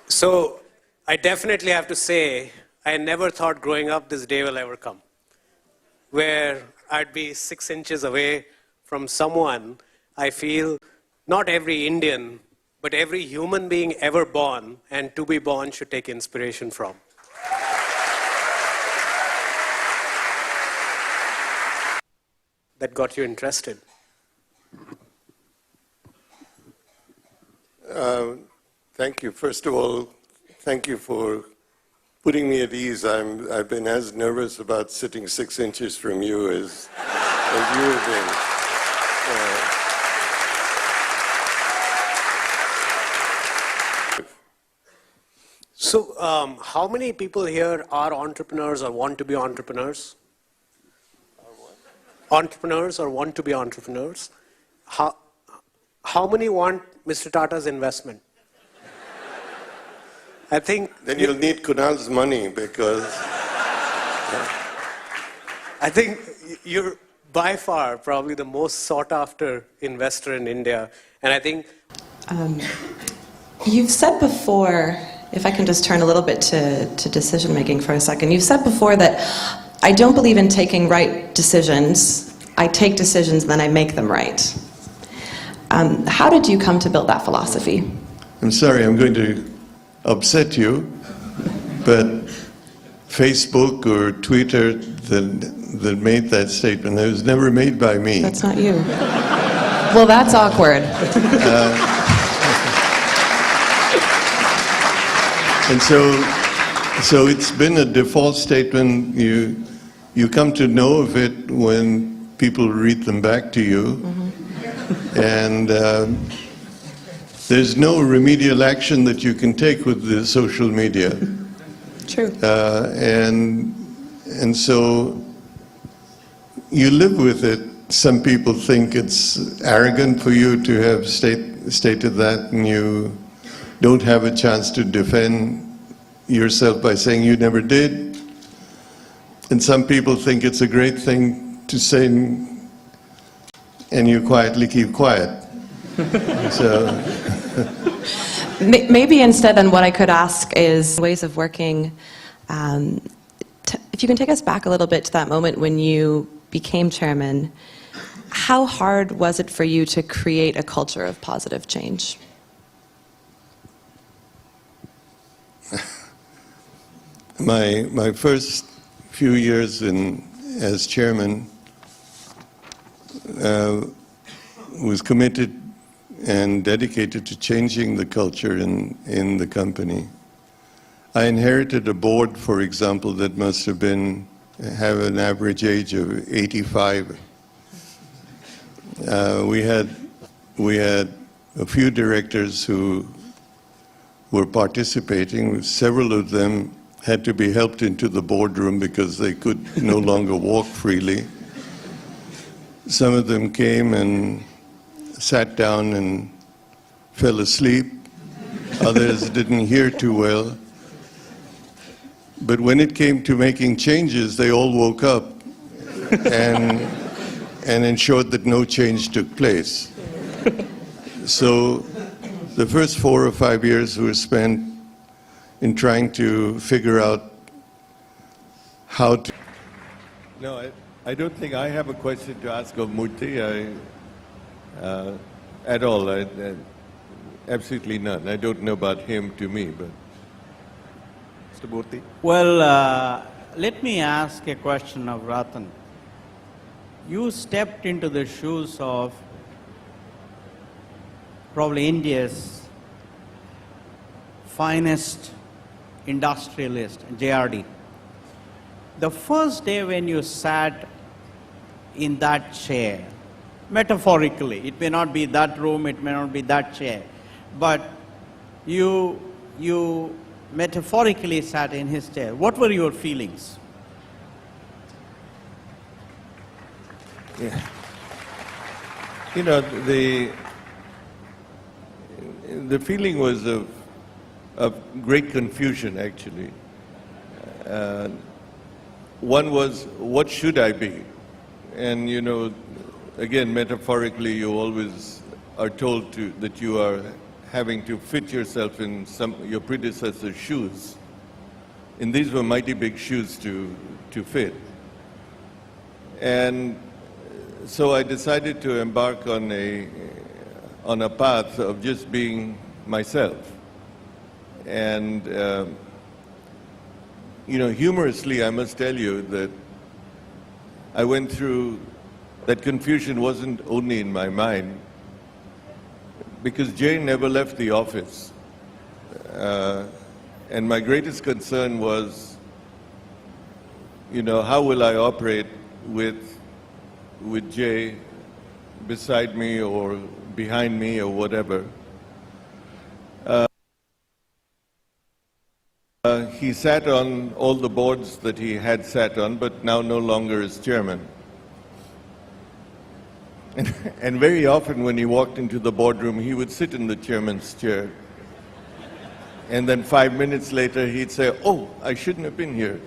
So I definitely have to say, I never thought growing up this day will ever come, where I'd be 6 inches away from someone I feel not every Indian, but every human being ever born and to be born should take inspiration from. That got you interested? Thank you. First of all, thank you for putting me at ease. I've been as nervous about sitting 6 inches from you as you have been. So, how many people here are entrepreneurs or want to be entrepreneurs? Entrepreneurs or want to be entrepreneurs? How many want Mr. Tata's investment? I think... Then you'll need Kunal's money because... I think you're by far probably the most sought after investor in India. And I think... You've said before, if I can just turn a little bit to decision making for a second, you've said before that I don't believe in taking right decisions. I take decisions and then I make them right. How did you come to build that philosophy? I'm sorry, I'm going to upset you, but Facebook or Twitter that made that statement, it was never made by me. That's not you. Well, that's awkward. And so it's been a default statement. You come to know of it when people read them back to you. Mm-hmm. And there's no remedial action that you can take with the social media. True. And so you live with it. Some people think it's arrogant for you to have stated that, and you don't have a chance to defend yourself by saying you never did. And some people think it's a great thing to say, and you quietly keep quiet. So. Maybe instead then what I could ask is ways of working. If you can take us back a little bit to that moment when you became chairman, how hard was it for you to create a culture of positive change? My first few years as chairman was committed and dedicated to changing the culture in the company. I inherited a board, for example, that must have have an average age of 85. We had a few directors who were participating. Several of them had to be helped into the boardroom because they could no longer walk freely. Some of them came and sat down and fell asleep. Others didn't hear too well. But when it came to making changes, they all woke up and ensured that no change took place. So the first 4 or 5 years were spent in trying to figure out how to... No, I don't think I have a question to ask of Murthy. At all. Absolutely none. I don't know about him to me, but... Mr. Murthy? Well, let me ask a question of Ratan. You stepped into the shoes of probably India's finest industrialist, JRD. The first day when you sat in that chair, metaphorically, it may not be that room, it may not be that chair, but you metaphorically sat in his chair. What were your feelings? Yeah. You know, the feeling was of great confusion, actually. One was, what should I be? And, again, metaphorically, you always are told that you having to fit yourself in your predecessor's shoes. And these were mighty big shoes to fit. And so I decided to embark on a path of just being myself. And, humorously, I must tell you that I went through, that confusion wasn't only in my mind, because Jay never left the office. And my greatest concern was, how will I operate with Jay beside me or behind me or whatever. He sat on all the boards that he had sat on, but now no longer is chairman. And very often when he walked into the boardroom, he would sit in the chairman's chair. And then 5 minutes later, he'd say, "Oh, I shouldn't have been here."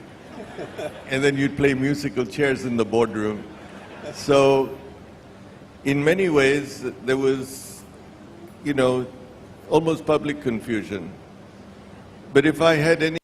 And then you'd play musical chairs in the boardroom. So in many ways, there was, almost public confusion. But if I had any